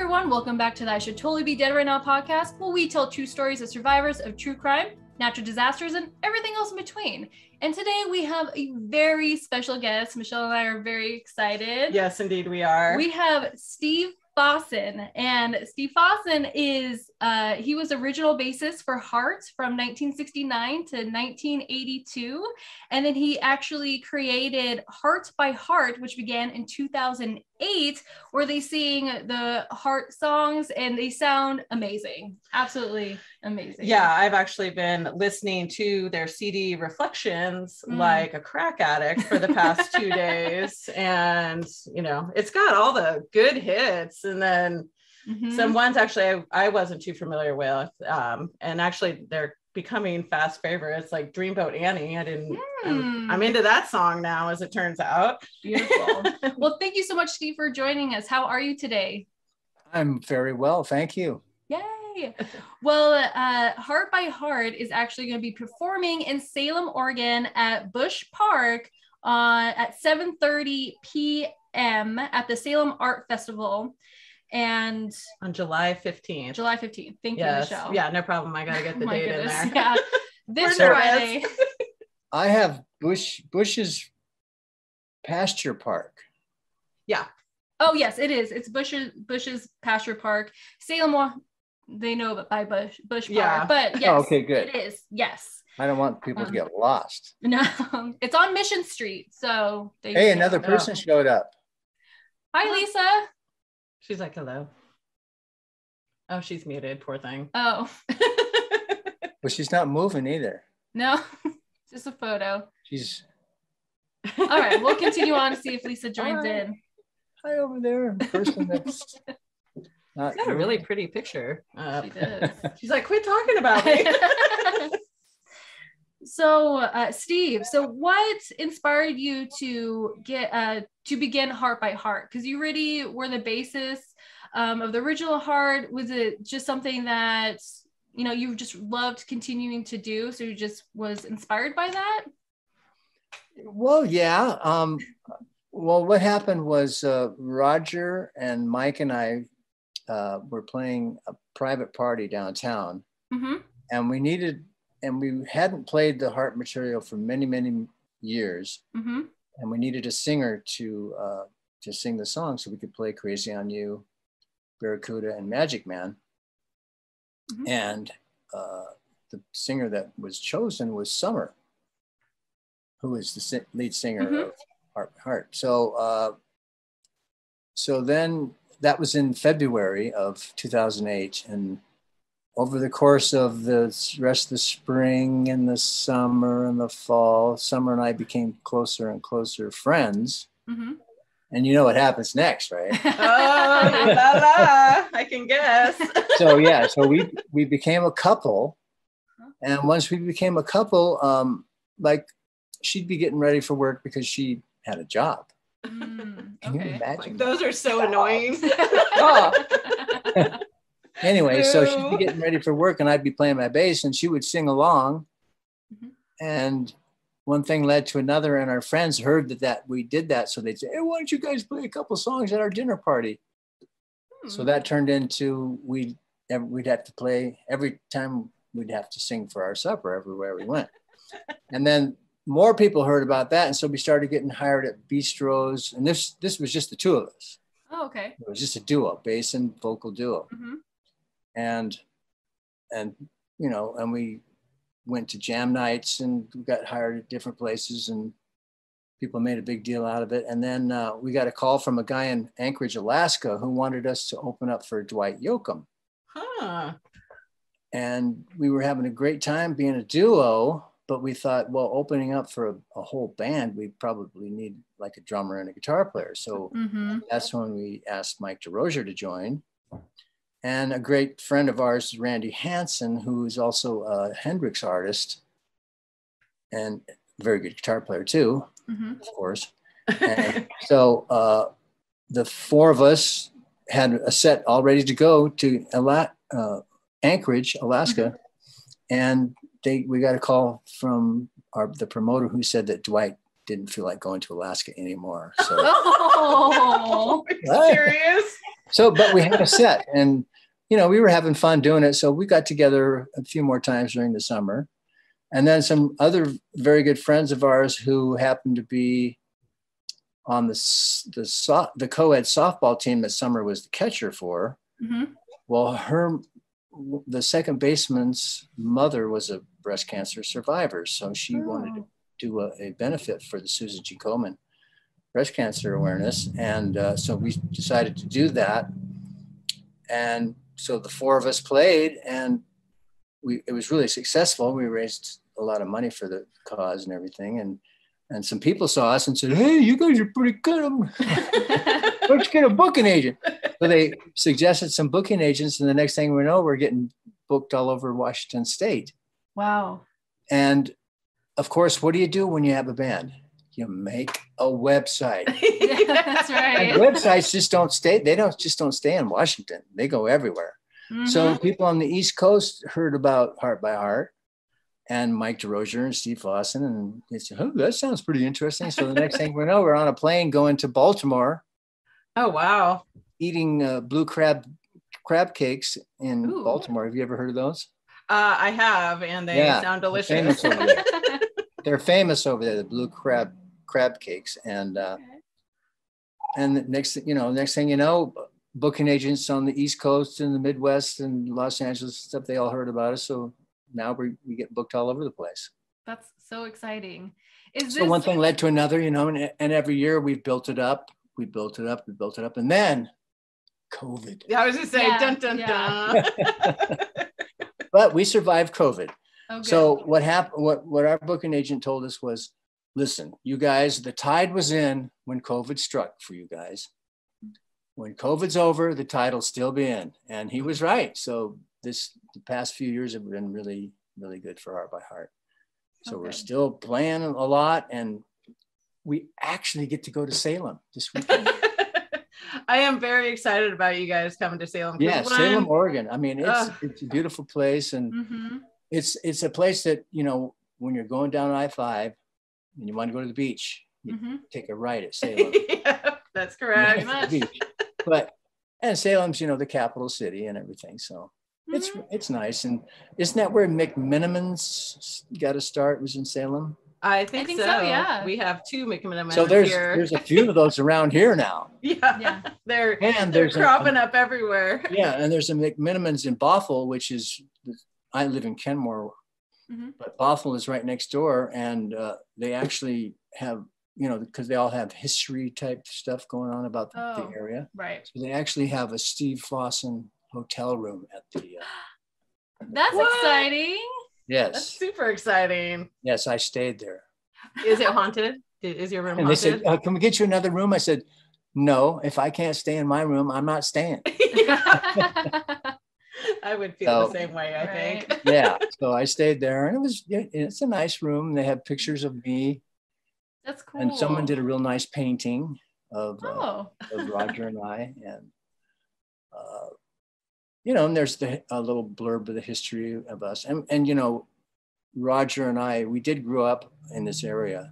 everyone, welcome back to the I Should Totally Be Dead Right Now podcast, where we tell true stories of survivors of true crime, natural disasters, and everything else in between. And today we have a very special guest. Michelle and I are very excited. Yes, indeed we are. We have Steve Fossen, and Steve Fossen is, he was original bassist for Heart from 1969 to 1982. And then he actually created Heart by Heart, which began in 2008, where they sing the Heart songs and they sound amazing. Absolutely amazing. Yeah, I've actually been listening to their CD Reflections like a crack addict for the past 2 days. And, you know, it's got all the good hits. And then some ones actually I wasn't too familiar with. And actually they're becoming fast favorites, like Dreamboat Annie. I'm into that song now, as it turns out. Beautiful. Well, thank you so much, Steve, for joining us. How are you today? I'm very well, thank you. Yay. Well, Heart by Heart is actually going to be performing in Salem, Oregon at Busch Park at 7:30 p.m. at the Salem Art Festival. And on July 15th. July 15th. Thank you, yes. Michelle. Yeah, no problem. I got to get the date in there. Yeah. This Friday. I have Busch's Pasture Park. Yeah. Oh, yes, it is. It's Busch's Pasture Park. Salem, they know it by Busch Park. Yeah. But yes, okay, good. It is. Yes. I don't want people to get lost. No, it's on Mission Street. So hey, another person showed up. Hi, Lisa. She's like, hello. Oh, she's muted. Poor thing. Oh. But she's not moving either. No, just a photo. She's. All right, we'll continue on to see if Lisa joins in. Hi over there. Person that's not got a really pretty picture. She does. She's like, quit talking about me. So, Steve, so what inspired you to begin Heart by Heart? Because you really were the bassist of the original Heart. Was it just something that, you know, you just loved continuing to do? So you just was inspired by that? Well, yeah. Well, what happened was Roger and Mike and I were playing a private party downtown, and we hadn't played the Heart material for many, many years. And we needed a singer to sing the song so we could play Crazy on You, Barracuda, and Magic Man. And the singer that was chosen was Summer, who is the lead singer of Heart by Heart. So then that was in February of 2008. And over the course of the rest of the spring and the summer and the fall, Summer and I became closer and closer friends. And you know what happens next, right? I can guess. So yeah, so we became a couple. And once we became a couple, like she'd be getting ready for work because she had a job. Can you imagine? Like, those are so annoying. Anyway, so she'd be getting ready for work and I'd be playing my bass and she would sing along. And one thing led to another, and our friends heard that we did that. So they'd say, hey, why don't you guys play a couple songs at our dinner party? So that turned into, we'd have to play every time. We'd have to sing for our supper everywhere we went. And then more people heard about that. And so we started getting hired at bistros. And this was just the two of us. Oh, okay. It was just a duo, bass and vocal duo. And you know, and we went to jam nights and we got hired at different places and people made a big deal out of it. And then we got a call from a guy in Anchorage, Alaska, who wanted us to open up for Dwight Yoakam. And we were having a great time being a duo, but we thought, well, opening up for a whole band, we probably need like a drummer and a guitar player. So that's when we asked Mike DeRosier to join. And a great friend of ours, Randy Hansen, who is also a Hendrix artist and a very good guitar player too, of course. And so the four of us had a set all ready to go to Anchorage, Alaska. And we got a call from the promoter who said that Dwight didn't feel like going to Alaska anymore. So, serious? So, but we had a set, and we were having fun doing it. So we got together a few more times during the summer, and then some other very good friends of ours who happened to be on the co-ed softball team that Summer was the catcher for. Mm-hmm. Well, the second baseman's mother was a breast cancer survivor, so she wanted to do a benefit for the Susan G. Komen breast cancer awareness, and so we decided to do that. And so the four of us played, and it was really successful. We raised a lot of money for the cause and everything, and some people saw us and said, "Hey, you guys are pretty good. Let's get a booking agent." So they suggested some booking agents, and the next thing we know, we're getting booked all over Washington State. Wow. And of course, what do you do when you have a band? You make a website. That's right. And websites just don't stay. They don't stay in Washington. They go everywhere. Mm-hmm. So people on the East Coast heard about Heart by Heart and Mike DeRozier and Steve Fossen, and they said, "Oh, that sounds pretty interesting." So the next thing we know, we're on a plane going to Baltimore. Oh, wow. Eating blue crab cakes in Baltimore. Have you ever heard of those? I have, and they sound delicious. They're famous over there, the blue crab cakes. And next thing you know, booking agents on the East Coast and the Midwest and Los Angeles stuff, they all heard about us. So now we get booked all over the place. That's so exciting. One thing led to another, and every year we've built it up. We built it up. And then COVID. Yeah, I was just saying, dun, dun, dun. But we survived COVID. Oh, so what happened, what our booking agent told us was, listen, you guys, the tide was in when COVID struck for you guys. When COVID's over, the tide will still be in. And he was right. So the past few years have been really, really good for Heart by Heart. So we're still playing a lot, and we actually get to go to Salem this weekend. I am very excited about you guys coming to Salem. Yeah, Salem, Oregon. I mean, it's a beautiful place, and it's a place that, when you're going down I-5 and you want to go to the beach, you take a right at Salem. Yeah, that's correct. And Salem's, the capital city and everything. So it's nice. And isn't that where McMiniman's got to start, was in Salem? I think so, yeah. We have two McMinimans here. So there's a few of those around here now. Yeah. They're cropping up everywhere. Yeah, and there's a McMiniman's in Bothell, which is, I live in Kenmore, but Bothell is right next door, and they actually have, because they all have history type stuff going on about the area. Right. So they actually have a Steve Fossen hotel room at the. That's exciting. Yes. That's super exciting. Yes, I stayed there. Is it haunted? Is your room haunted? They said, "Can we get you another room?" I said, "No, if I can't stay in my room, I'm not staying." I would feel the same way, I think. Yeah, so I stayed there, and it's a nice room. They have pictures of me. That's cool. And someone did a real nice painting of Roger and I, and and there's a little blurb of the history of us, and Roger and I, we did grow up in this area,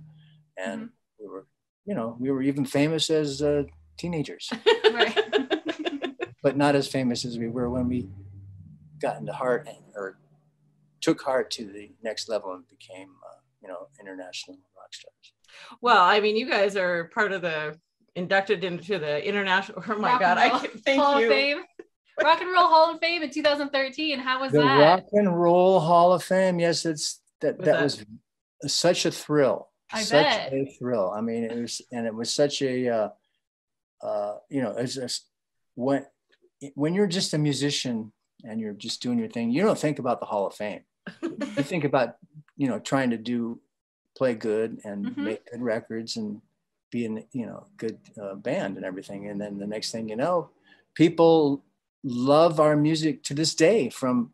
and we were even famous as teenagers, right? But not as famous as we were when we got into Heart, or took Heart to the next level and became international rock stars. Well, I mean, you guys are part of the inducted into the international. Oh my God! Hall of Fame. Rock and Roll Hall of Fame in 2013. How was that? The Rock and Roll Hall of Fame. Yes, that was such a thrill. I bet. A thrill. I mean, it was such a it's just when you're just a musician and you're just doing your thing, you don't think about the Hall of Fame. You think about trying to play good and make good records and be in good band and everything. And then the next thing you know, people love our music to this day, from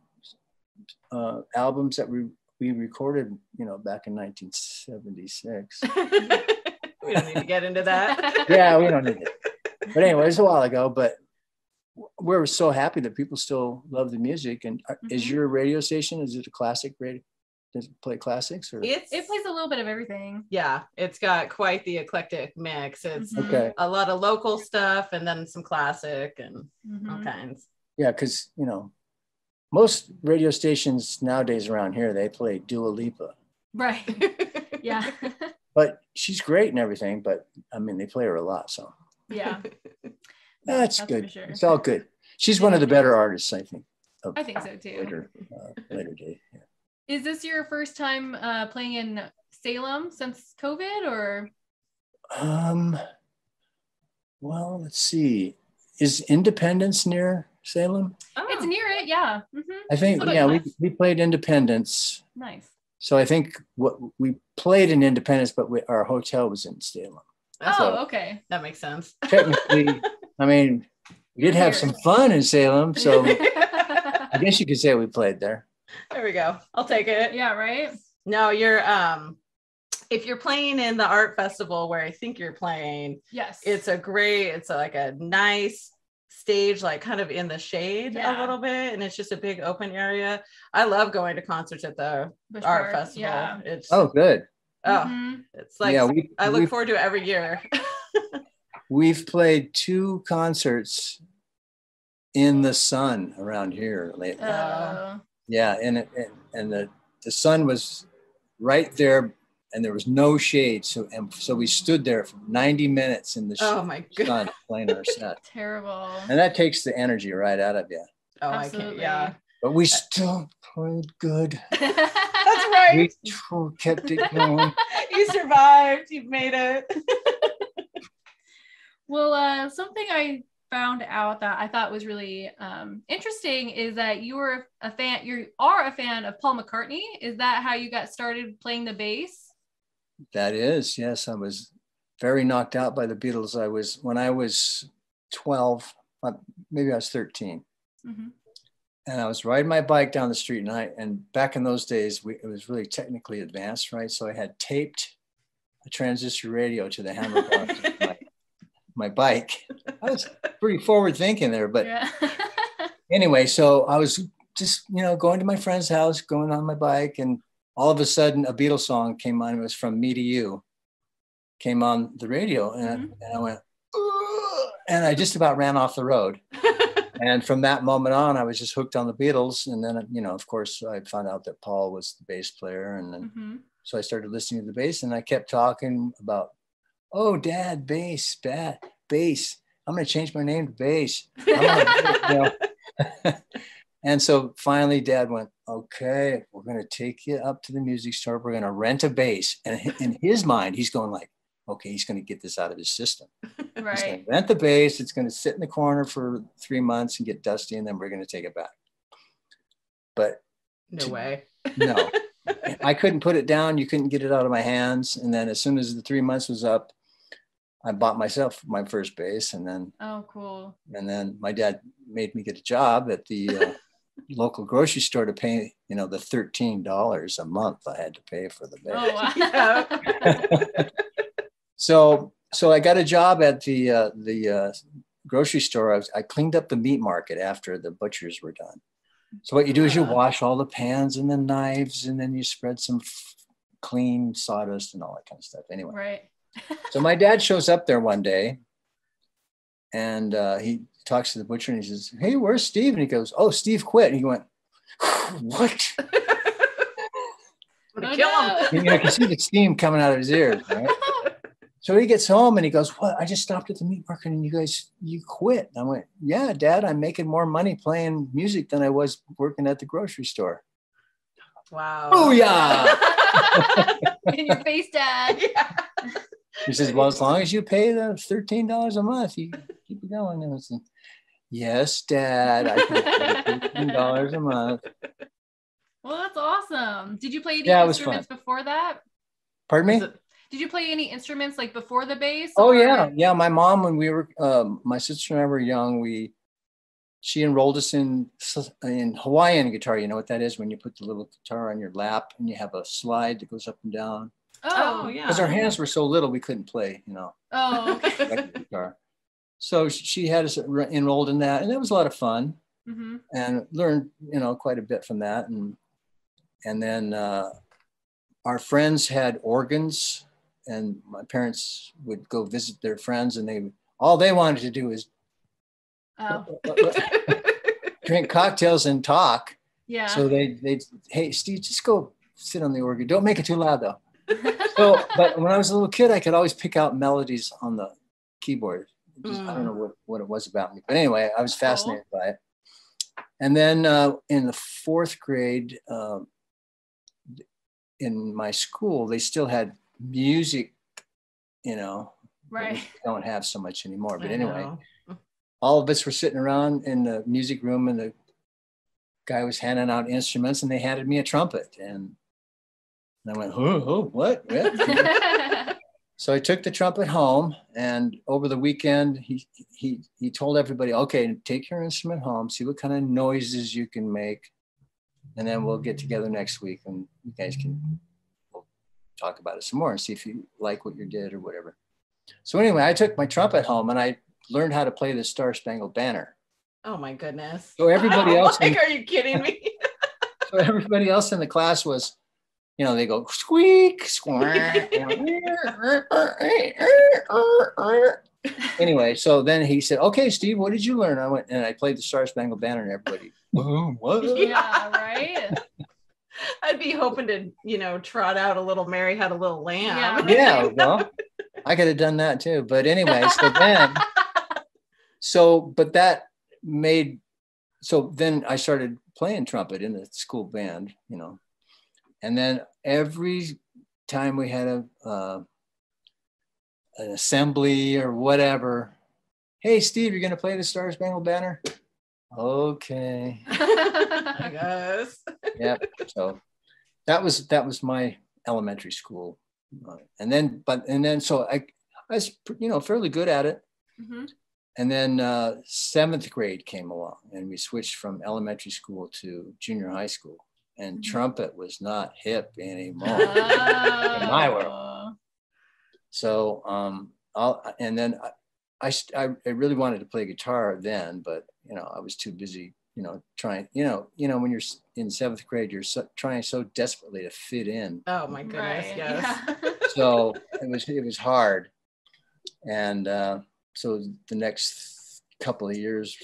albums that we recorded back in 1976. We don't need to get into that. Yeah, we don't need it. But anyway, it was a while ago, but we're so happy that people still love the music. And is your radio station, is it a classic radio? Does it play classics or? It plays a little bit of everything. Yeah, it's got quite the eclectic mix. It's Okay. a lot of local stuff and then some classic and all kinds. Yeah, because you know, most radio stations nowadays around here, they play Dua Lipa. Right. Yeah. But she's great and everything, but I mean, they play her a lot, so. Yeah. That's good. For sure. It's all good. She's one of the better artists, I think. I think so too. Later day. Yeah. Is this your first time playing in Salem since COVID, or? Well, let's see. Is Independence near Salem? Oh. It's near it, yeah. I think, we played Independence. Nice. So I think we played in Independence, but our hotel was in Salem. Okay. That makes sense. Technically, I mean, we did have some fun in Salem, so I guess you could say we played there. There we go. I'll take it. Yeah, right? No, you're if you're playing in the art festival where I think you're playing, yes, it's like a nice stage, like kind of in the shade a little bit, and it's just a big open area. I love going to concerts at the art festival. Yeah. It's good. It's like I look forward to it every year. We've played 2 concerts in the sun around here lately. Yeah, and the sun was right there, and there was no shade. So we stood there for 90 minutes in the sun playing our set. Terrible. And that takes the energy right out of you. Oh, absolutely. I can't. Yeah. But we still played good. That's right. We kept it going. You survived. You've made it. Well, something I found out that I thought was really interesting is that you are a fan of Paul McCartney. Is that how you got started playing the bass? That is, yes. I was very knocked out by the Beatles. When I was 12, maybe I was 13. And I was riding my bike down the street, and back in those days, it was really technically advanced, right? So I had taped a transistor radio to the handlebar of my bike. I was pretty forward thinking there, but anyway, so I was just, going to my friend's house, going on my bike, and all of a sudden a Beatles song came on. It was From Me to You, came on the radio, and I went, ugh, and I just about ran off the road. And from that moment on, I was just hooked on the Beatles. And then, of course, I found out that Paul was the bass player. And then, so I started listening to the bass, and I kept talking about, oh, Dad, bass. I'm going to change my name to Bass. And so finally, Dad went, okay, we're going to take you up to the music store. We're going to rent a bass. And in his mind, he's going like, okay, he's going to get this out of his system. Right. He's going to rent the bass. It's going to sit in the corner for 3 months and get dusty, and then we're going to take it back. But no way. No, I couldn't put it down. You couldn't get it out of my hands. And then as soon as the 3 months was up, I bought myself my first bass. And then, oh, cool. And then my dad made me get a job at the local grocery store to pay, the $13 a month I had to pay for the bass. Oh, wow. So I got a job at the grocery store. I cleaned up the meat market after the butchers were done. So what you do is you wash all the pans and the knives, and then you spread some clean sawdust and all that kind of stuff. Anyway, right. So my dad shows up there one day, and he talks to the butcher, and he says, "Hey, where's Steve?" And he goes, "Oh, Steve quit." And he went, "What?" I'm gonna kill him. You can see the steam coming out of his ears, right? So he gets home and he goes, "What? I just stopped at the meat market and you quit." And I went, "Yeah, Dad, I'm making more money playing music than I was working at the grocery store." Wow. Oh yeah. In your face, Dad. Yeah. He says, "Well, as long as you pay the $13 a month, you keep it going." And I said, "Yes, Dad, I can pay $13 a month." Well, that's awesome. Did you play any instruments before that? Pardon me? Did you play any instruments like before the bass? Oh, yeah. Yeah. My mom, when we were, my sister and I were young, she enrolled us in Hawaiian guitar. You know what that is? When you put the little guitar on your lap and you have a slide that goes up and down. Oh, yeah. Because our hands were so little, we couldn't play, Oh, okay. guitar. So she had us enrolled in that, and that was a lot of fun, and learned, quite a bit from that. And And then our friends had organs, and my parents would go visit their friends, and all they wanted to do is drink cocktails and talk. Yeah. So they'd, hey, Steve, just go sit on the organ. Don't make it too loud though. So, but when I was a little kid, I could always pick out melodies on the keyboard. I don't know what it was about me, but anyway, I was fascinated by it. And then in the 4th grade, in my school, they still had music, you know, right. We don't have so much anymore. But anyway, all of us were sitting around in the music room, and the guy was handing out instruments, and they handed me a trumpet, and I went, what? So I took the trumpet home, and over the weekend, he told everybody, okay, take your instrument home, see what kind of noises you can make, and then we'll get together next week, and you guys can talk about it some more and see if you like what you did or whatever. So anyway, I took my trumpet home, and I learned how to play the Star Spangled Banner. Oh my goodness. So everybody else, are you kidding me? So everybody else in the class was, you know, they go squeak, squawk. Anyway, so then he said, okay, Steve, what did you learn? I went and I played the Star Spangled Banner, and everybody, what? Yeah, right. I'd be hoping to, you know, trot out a little Mary Had a Little Lamb. Yeah, well, I could have done that too. But anyway, so then I started playing trumpet in the school band, you know. And then every time we had an assembly or whatever, hey, Steve, you're going to play the Star Spangled Banner? Okay. I guess. Yep. So that was my elementary school. And then so I was, you know, fairly good at it. Mm-hmm. And then 7th grade came along, and we switched from elementary school to junior high school. And trumpet was not hip anymore in my world. So, I really wanted to play guitar then, but you know, I was too busy, you know, trying. You know, when you're in 7th grade, you're trying so desperately to fit in. Oh my goodness, right. yes. Yeah. So it was hard, and so the next couple of years.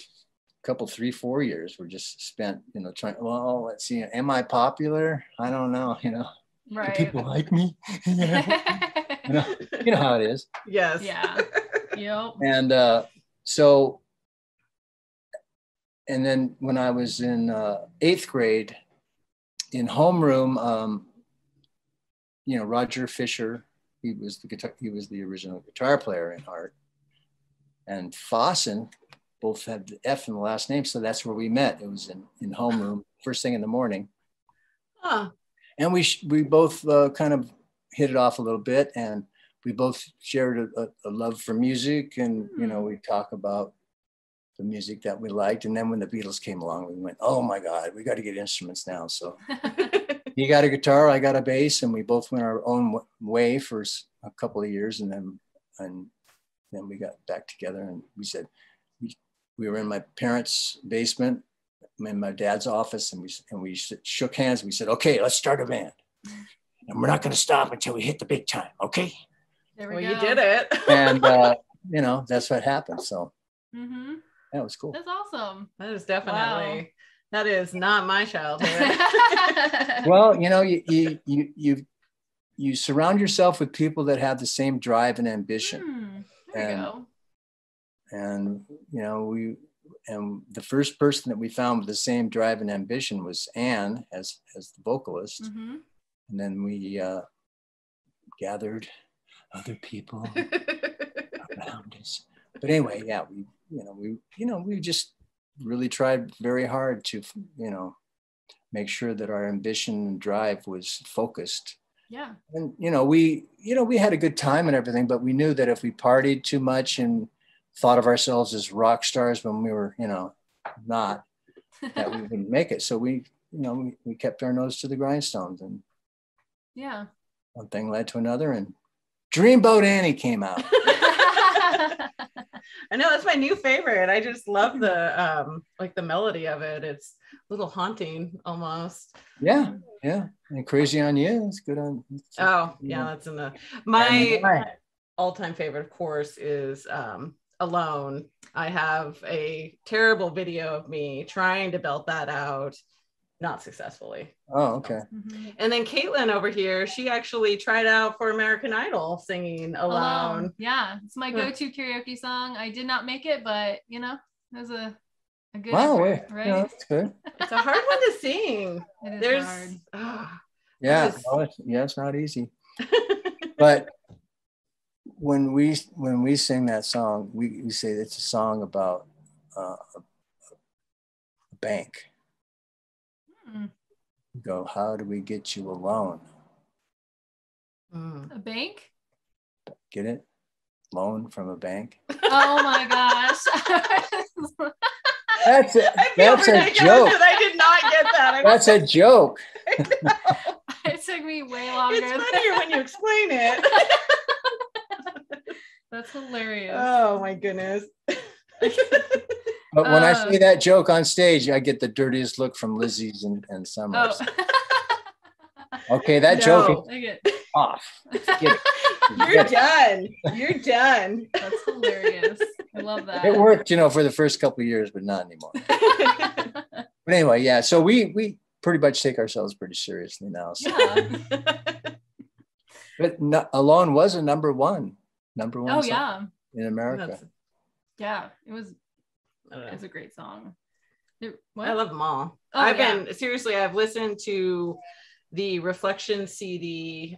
3-4 years were just spent, you know, trying, well, let's see, am I popular? I don't know, you know. Right. Do people like me? you know how it is. Yes. Yeah. Yep. And so, and then when I was in 8th grade in homeroom, you know, Roger Fisher, he was the original guitar player in Heart, and Fossen both had the F in the last name, so that's where we met. It was in homeroom, first thing in the morning. Huh. And we both kind of hit it off a little bit, and we both shared a love for music, and you know, we talk about the music that we liked. And then when the Beatles came along, we went, oh my God, we got to get instruments now. So he got a guitar, I got a bass, and we both went our own way for a couple of years, and then we got back together, and we said, we were in my parents' basement, in my dad's office, and we shook hands. We said, okay, let's start a band. And we're not going to stop until we hit the big time, okay? There we well, go. You did it. And, you know, that's what happened. So that was cool. That's awesome. That is definitely, that is not my childhood. Well, you know, you surround yourself with people that have the same drive and ambition. There you go. And, you know, the first person that we found with the same drive and ambition was Anne as the vocalist. And then we gathered other people around us. But anyway, yeah, we just really tried very hard to, you know, make sure that our ambition and drive was focused. Yeah. And, you know, we had a good time and everything, but we knew that if we partied too much and thought of ourselves as rock stars when we were, you know, not, that we wouldn't make it. So we kept our nose to the grindstones, and yeah, one thing led to another, and Dreamboat Annie came out. I know, that's my new favorite. I just love the like the melody of it. It's a little haunting almost. Yeah, and Crazy on You. It's good on. Oh yeah, that's in the my all-time favorite, of course, is Alone. I have a terrible video of me trying to belt that out, not successfully. Oh, okay. And then Caitlin over here, she actually tried out for American Idol singing Alone. Yeah, it's my go-to karaoke song. I did not make it, but you know, it was a good effort, right? Yeah, that's good. It's a hard one to sing. It is hard. It's not easy. But when we sing that song, we say it's a song about a bank. We go, how do we get you alone? A bank? Get it? Loan from a bank. Oh my gosh. That's it. That's a joke. I did not get that. That's a joke. It took me way longer. It's funnier when you explain it. That's hilarious. Oh my goodness. But when I say that joke on stage, I get the dirtiest look from Lizzie's and Summers. Okay, that joke is off. Get it. You're done. That's hilarious. I love that. It worked, for the first couple of years, but not anymore. But anyway, yeah. So we pretty much take ourselves pretty seriously now. So. Yeah. But Alone was a number one song in America. It was. It's a great song. I love them all. I've listened to the Reflection CD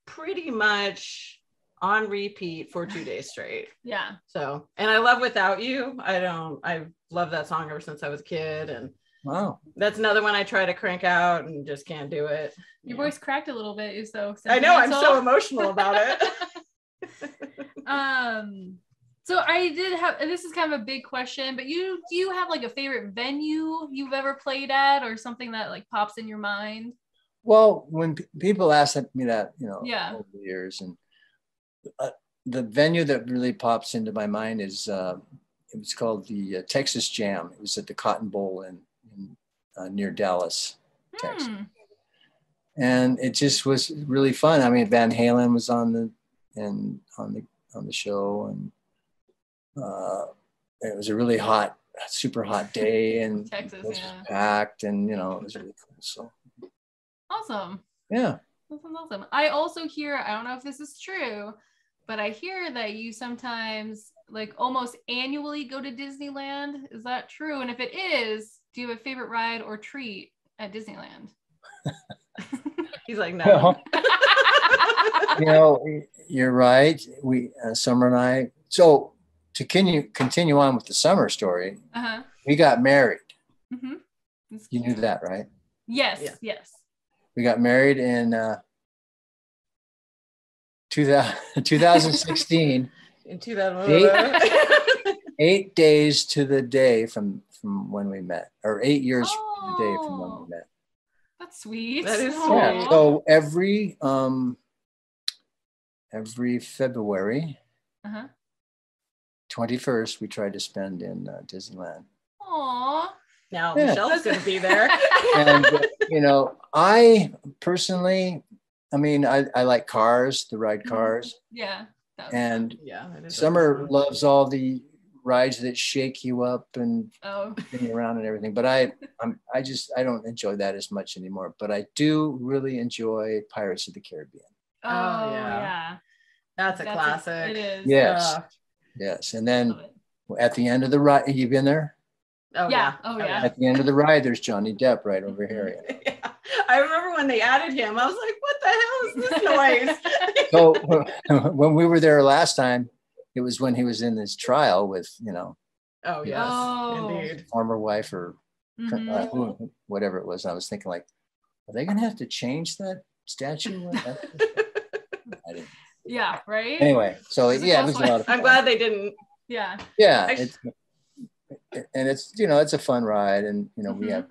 pretty much on repeat for 2 days straight. Yeah. So, and I love Without You. I've loved that song ever since I was a kid. And wow, that's another one I try to crank out and just can't do it. Your voice cracked a little bit. You're so I know, I'm so emotional about it. So I did have, and this is kind of a big question, but do you have like a favorite venue you've ever played at, or something that like pops in your mind? Well, when people ask me that, over the years, and the venue that really pops into my mind is it was called the Texas Jam. It was at the Cotton Bowl in near Dallas, Texas, and it just was really fun. I mean, Van Halen was on the show, and it was a really super hot day, and Texas, it was packed, and it was really cool. So awesome. Yeah. That sounds awesome. I also hear, I don't know if this is true, but I hear that you sometimes like almost annually go to Disneyland. Is that true? And if it is, do you have a favorite ride or treat at Disneyland? He's like, no. You're right. We, Summer and I, so to continue on with the Summer story, we got married. Mm-hmm. You knew that, right? Yes. We got married in 2016. In 2011. 8 days to the day from when we met, or 8 years to the day from when we met. That's sweet. That is sweet. Yeah. So every February 21st, we tried to spend in Disneyland. Aww. Now Michelle's going to be there. And I personally, I like cars, to ride cars. Yeah. And Summer loves all the rides that shake you up and spin you around and everything. But I don't enjoy that as much anymore. But I do really enjoy Pirates of the Caribbean. Oh yeah. That's a classic. It is. Yes. Yes. And then at the end of the ride, you've been there? Oh yeah. At the end of the ride, there's Johnny Depp right over here. Yeah. I remember when they added him, I was like, what the hell is this noise? So when we were there last time, it was when he was in his trial with, oh yes, indeed, former wife or whatever it was. And I was thinking, like, are they going to have to change that statue? I didn't. Yeah, right? Anyway, so it was a lot of fun. I'm glad they didn't. Yeah. Yeah. It's it's a fun ride, and we have.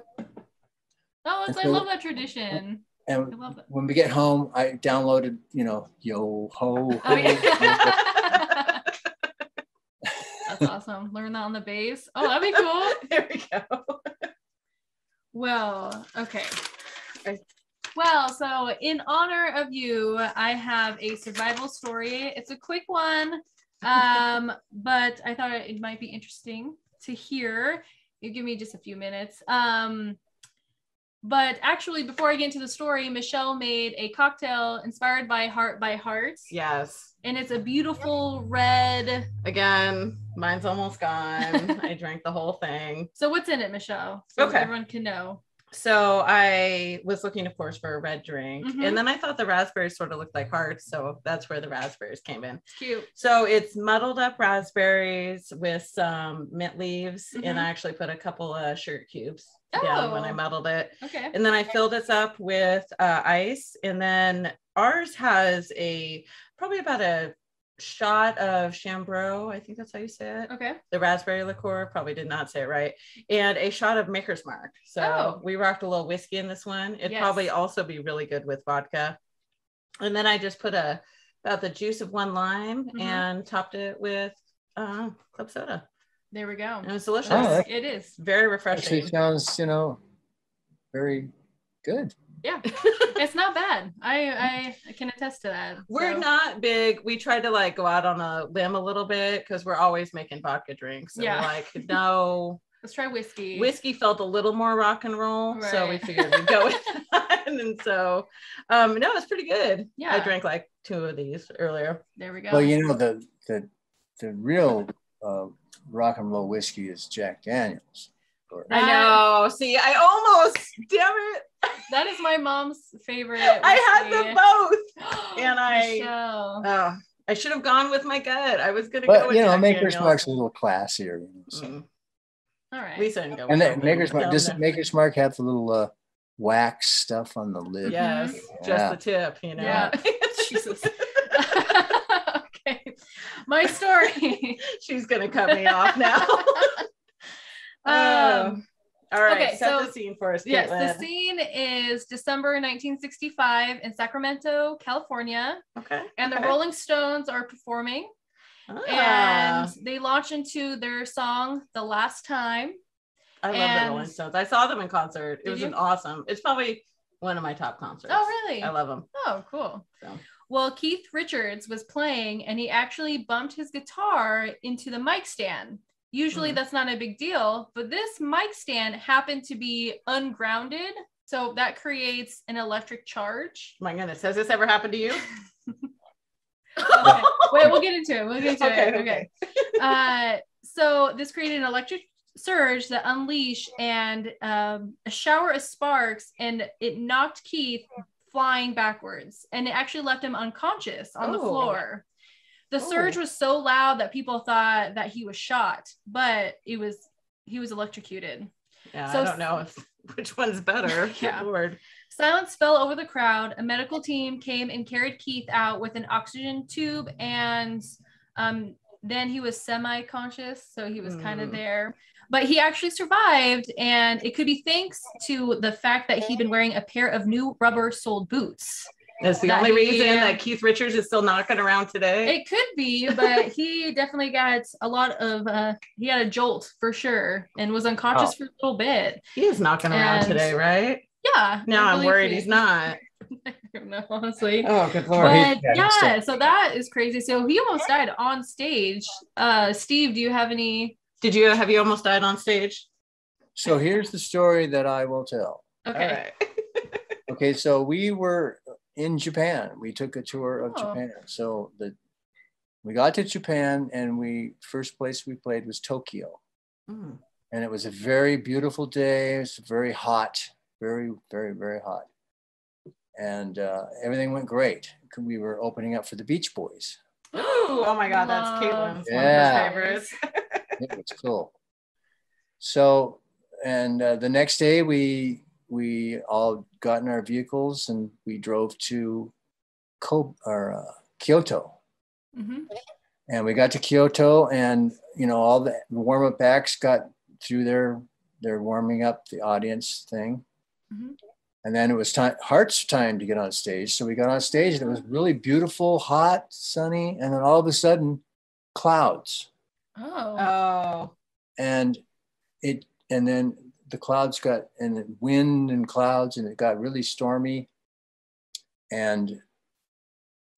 Oh, I love that tradition. And when we get home, I downloaded Yo Ho Ho. Oh, yeah. That's awesome. Learn that on the bass. Oh, that'd be cool. There we go. Well, okay. Well, so in honor of you, I have a survival story. It's a quick one, but I thought it might be interesting to hear. You give me just a few minutes. But actually, before I get into the story, Michelle made a cocktail inspired by Heart by Heart. Yes. And it's a beautiful red. Again, mine's almost gone. I drank the whole thing. So what's in it, Michelle? So okay. everyone can know. So I was looking, of course, for a red drink. And then I thought the raspberries sort of looked like hearts. So that's where the raspberries came in. It's cute. So it's muddled up raspberries with some mint leaves. And I actually put a couple of sugar cubes down when I muddled it. Okay. And then I filled this up with ice. And then ours has probably about a shot of Chambreau. I think that's how you say it. Okay. The raspberry liqueur, probably did not say it right. And a shot of Maker's Mark. So we rocked a little whiskey in this one. It'd probably also be really good with vodka. And then I just put about the juice of one lime and topped it with club soda. There we go. And it was delicious. Oh, it is very refreshing. Actually sounds, very good. Yeah, it's not bad. I can attest to that. We're not big. We tried to go out on a limb a little bit because we're always making vodka drinks. And we're like, no. Let's try whiskey. Whiskey felt a little more rock and roll. Right. So we figured we'd go with that. And so, no, it's pretty good. Yeah. I drank 2 of these earlier. There we go. Well, the real rock and roll whiskey is Jack Daniels. I know. See, I almost, damn it. That is my mom's favorite whiskey. I had them both. And I should have gone with my gut. I was going to go with Jack Maker's Daniels. Mark's a little classier. So. All right. Lisa didn't go with that. Doesn't Maker's Mark have the little wax stuff on the lid? Yes, just the tip, Yeah. Jesus. Okay. My story. She's going to cut me off now. All right, set the scene for us, Caitlin. Yes, the scene is December 1965 in Sacramento, California. Okay. And the Rolling Stones are performing. And they launch into their song, The Last Time. I love the Rolling Stones. I saw them in concert. It was awesome. It's probably one of my top concerts. Oh, really? I love them. Oh, cool. Well, Keith Richards was playing and he actually bumped his guitar into the mic stand. Usually that's not a big deal, but this mic stand happened to be ungrounded. So that creates an electric charge. My goodness, has this ever happened to you? Okay. Wait, we'll get into it. Okay. So this created an electric surge that unleashed and a shower of sparks, and it knocked Keith flying backwards, and it actually left him unconscious on the floor. The surge was so loud that people thought that he was shot, but he was electrocuted. Yeah, so, I don't know which one's better. Yeah. Lord. Silence fell over the crowd. A medical team came and carried Keith out with an oxygen tube, and then he was semi-conscious, so he was kind of there. But he actually survived, and it could be thanks to the fact that he'd been wearing a pair of new rubber-soled boots. That's the only reason that Keith Richards is still knocking around today. It could be, but he definitely got a lot of, he had a jolt for sure and was unconscious for a little bit. He is knocking around today, right? Yeah. Now I'm worried he's not. I don't know, honestly. Oh, good Lord. But so that is crazy. So he almost died on stage. Steve, do you have any? Have you almost died on stage? So here's the story that I will tell. Okay. All right. Okay, so we were in Japan. We took a tour of Japan. So we got to Japan, and first place we played was Tokyo. And it was a very beautiful day. It was very hot, very, very, very hot. And everything went great. We were opening up for the Beach Boys. Oh my God, that's Caitlin's one of her favorites. It was cool. So, and the next day we all got in our vehicles and we drove to Kyoto. And we got to Kyoto, and all the warm-up acts got through their warming up the audience thing. And then it was Heart's time to get on stage. So we got on stage, and it was really beautiful, hot, sunny, and then all of a sudden, clouds. Oh. And then the clouds got, and wind and clouds, and it got really stormy. And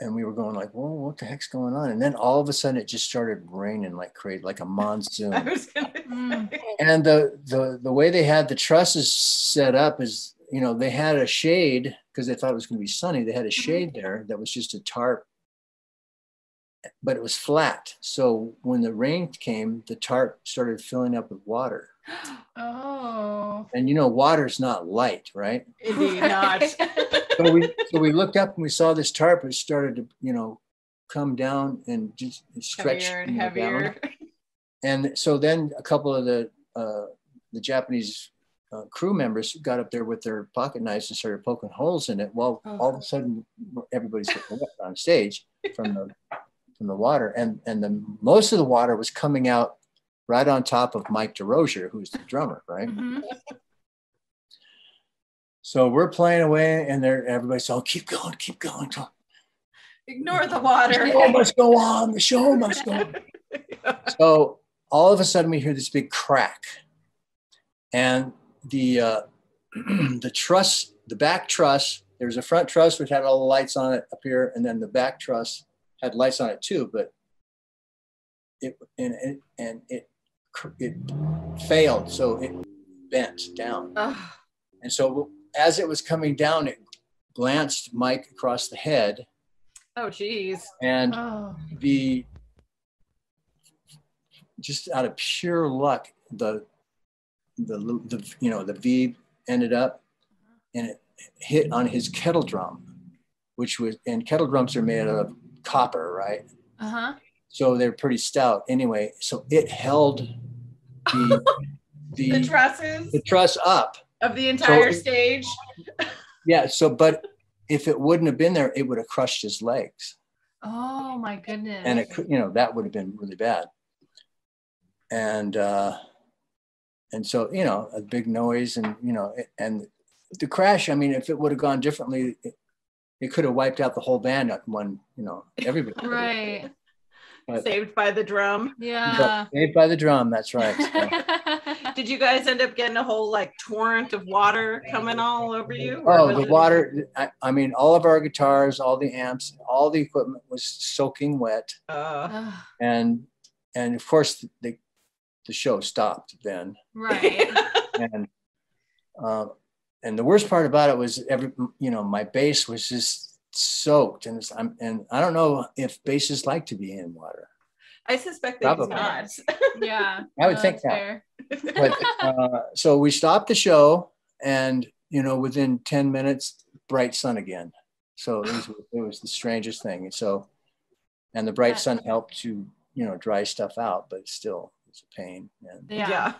we were going like, whoa, what the heck's going on? And then all of a sudden it just started raining like crazy, like a monsoon. I was gonna say. And the way they had the trusses set up is, you know, they had a shade because they thought it was going to be sunny. They had a shade there that was just a tarp, but it was flat. So when the rain came, the tarp started filling up with water. Oh. And you know, water's not light, right? Indeed not. So we looked up and we saw this tarp. It started to, you know, come down and just stretch heavier and heavier. Down. And so then a couple of the Japanese crew members got up there with their pocket knives and started poking holes in it. Well, all of a sudden, everybody's getting wet on stage from the water, and most of the water was coming out right on top of Mike DeRozier, who's the drummer, right? Mm-hmm. So we're playing away, and everybody's saying, "Oh, keep going, keep going." Ignore the water. The show must go on. The show must go on. So all of a sudden, we hear this big crack, and the truss, the back truss. There's a front truss which had all the lights on it up here, and then the back truss had lights on it too, but it failed, so it bent down. And so as it was coming down, it glanced Mike across the head. Oh, geez. And just out of pure luck, the V ended up, and it hit on his kettle drum, and kettle drums are made out of copper, right? So they're pretty stout. Anyway, so it held the trusses, the truss up of the entire stage. Yeah. So, but if it wouldn't have been there, it would have crushed his legs. Oh my goodness. And it could, that would have been really bad. And so, a big noise, and, and the crash, I mean, if it would have gone differently, it could have wiped out the whole band at one, everybody. Right. But, saved by the drum. Yeah. Saved by the drum. That's right. So. Did you guys end up getting a whole torrent of water coming all over you? Oh, the water. I mean, all of our guitars, all the amps, all the equipment was soaking wet. And of course the show stopped then. Right. And the worst part about it was my bass was just soaked, and I don't know if basses like to be in water. I suspect they do not. Yeah, I would think that. But, so we stopped the show, and within 10 minutes, bright sun again. So it was the strangest thing. And the bright sun helped to dry stuff out, but still it's a pain. And yeah.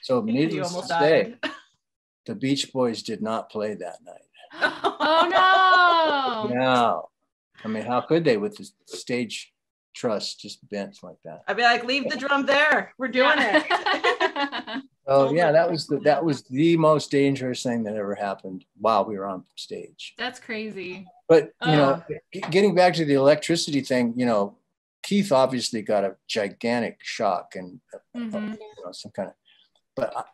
So needless to say, the Beach Boys did not play that night. Oh no! No, I mean, how could they with the stage truss just bent like that? I'd be like, leave the drum there. We're doing it. Oh yeah, that was the most dangerous thing that ever happened while we were on stage. That's crazy. But getting back to the electricity thing, Keith obviously got a gigantic shock and some kind of. But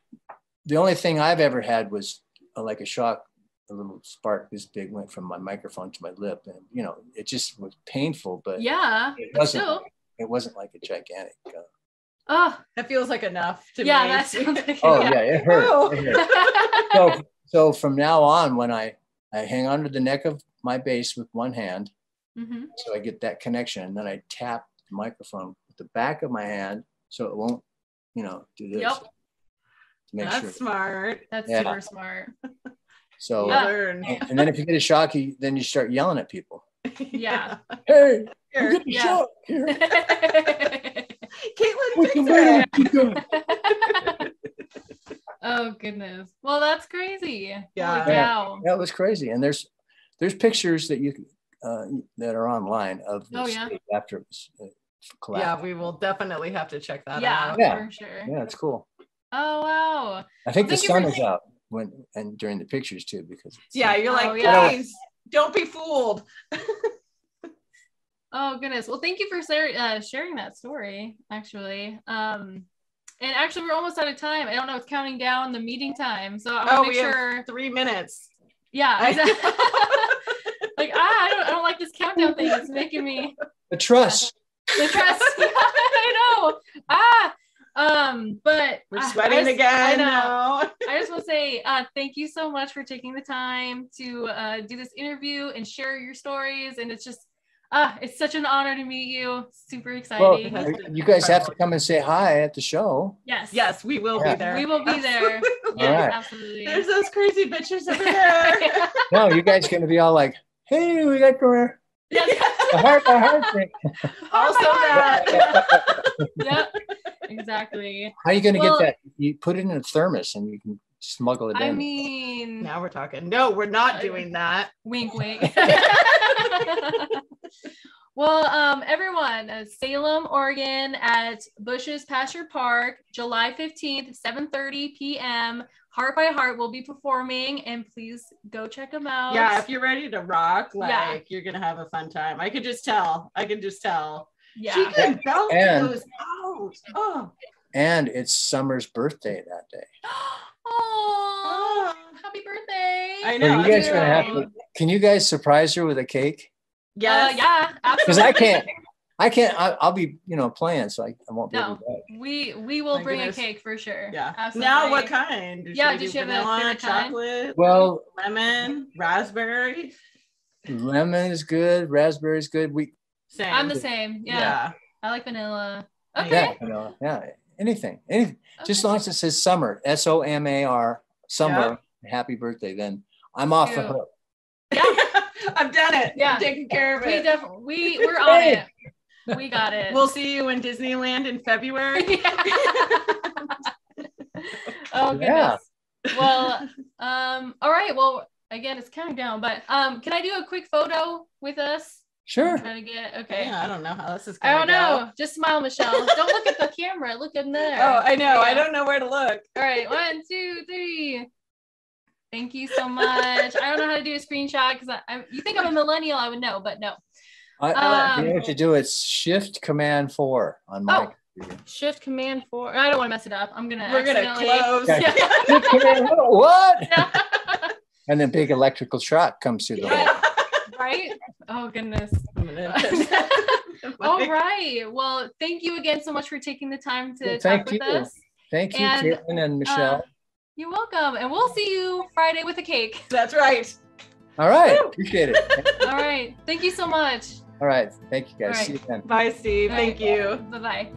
the only thing I've ever had was like a shock. A little spark this big went from my microphone to my lip, and it just was painful. But yeah, it wasn't like a gigantic. That feels like enough to me. That sounds like it hurt. It hurt. So from now on, when I hang onto the neck of my bass with one hand, so I get that connection, and then I tap the microphone with the back of my hand, so it won't, do this. Yep. That's smart. That's super smart. So, and then if you get a shock, then you start yelling at people. Yeah. Hey, you get the shock here. Caitlin, fix it. Oh goodness. Well, that's crazy. Yeah. That was crazy. And there's pictures that you that are online of this after it was collapsed. Yeah, we will definitely have to check that out. Yeah, for sure. Yeah, it's cool. Oh wow. I think the sun is out during the pictures too, because you're like, guys, don't be fooled. Oh goodness. Well, thank you for sharing that story, actually. And actually, we're almost out of time. I don't know, it's counting down the meeting time. So I want to make sure. Have 3 minutes. Yeah. Exactly. Like, I don't like this countdown thing. It's making me. The trust. The trust. Yeah, I know. But we're sweating again. I know. Now. I just want to say thank you so much for taking the time to do this interview and share your stories. And it's just, it's such an honor to meet you. Super exciting. Well, you guys have to come and say hi at the show. Yes, we will be there. We will be there. Yes, right. Absolutely. There's those crazy bitches over there. No, you guys going to be all like, hey, we got to Yes. the heart thing. Also that. Yep, exactly. How are you going to get that? You put it in a thermos and you can smuggle it in. I mean, now we're talking. No, we're not doing that. Wink, wink. Well, everyone, Salem, Oregon at Bush's Pasture Park, July 15th, 7:30 p.m. Heart by Heart will be performing, and please go check them out. Yeah, if you're ready to rock, you're gonna have a fun time. I can just tell. Yeah. She can belt those out. Oh. And it's Summer's birthday that day. Oh, happy birthday. I know. So you guys are gonna have to, can you guys surprise her with a cake? Yes. Yeah, absolutely. Because I can't, I'll be, playing, so I won't be able to go. We will bring a cake for sure. Yeah. Absolutely. Now what kind? Did you have vanilla, chocolate? Well, lemon, raspberry. Lemon is good, raspberry is good. Same. I'm the same. Yeah. I like vanilla. Okay. Yeah. Anything. Okay. Just as long as it says Summer, SOMAR, Summer, happy birthday, then I'm off the hook. Yeah. I've done it. Yeah. I'm taking care of it. We're on it. We got it. We'll see you in Disneyland in February. Oh goodness. Yeah. Well, all right. Well, again, it's counting down, but can I do a quick photo with us? Sure. Trying to get okay. Yeah, I don't know how this is going. I don't know. Just smile, Michelle. Don't look at the camera. Look in there. Oh, I know. Yeah. I don't know where to look. All right. 1, 2, 3. Thank you so much. I don't know how to do a screenshot because you think I'm a millennial, I would know, but no. You know what to do? It's Shift Command 4 on my computer. Shift Command 4. I don't want to mess it up. We're gonna close. Yeah. Shift Command 4. What? Yeah. And then big electrical shock comes through the hole. Right? Oh goodness. All right. Well, thank you again so much for taking the time to talk with us. Thank you, Caitlin and Michelle. You're welcome. And we'll see you Friday with a cake. That's right. All right. Appreciate it. All right. Thank you so much. All right. Thank you, guys. Right. See you then. Bye, Steve. Thank you. Bye-bye.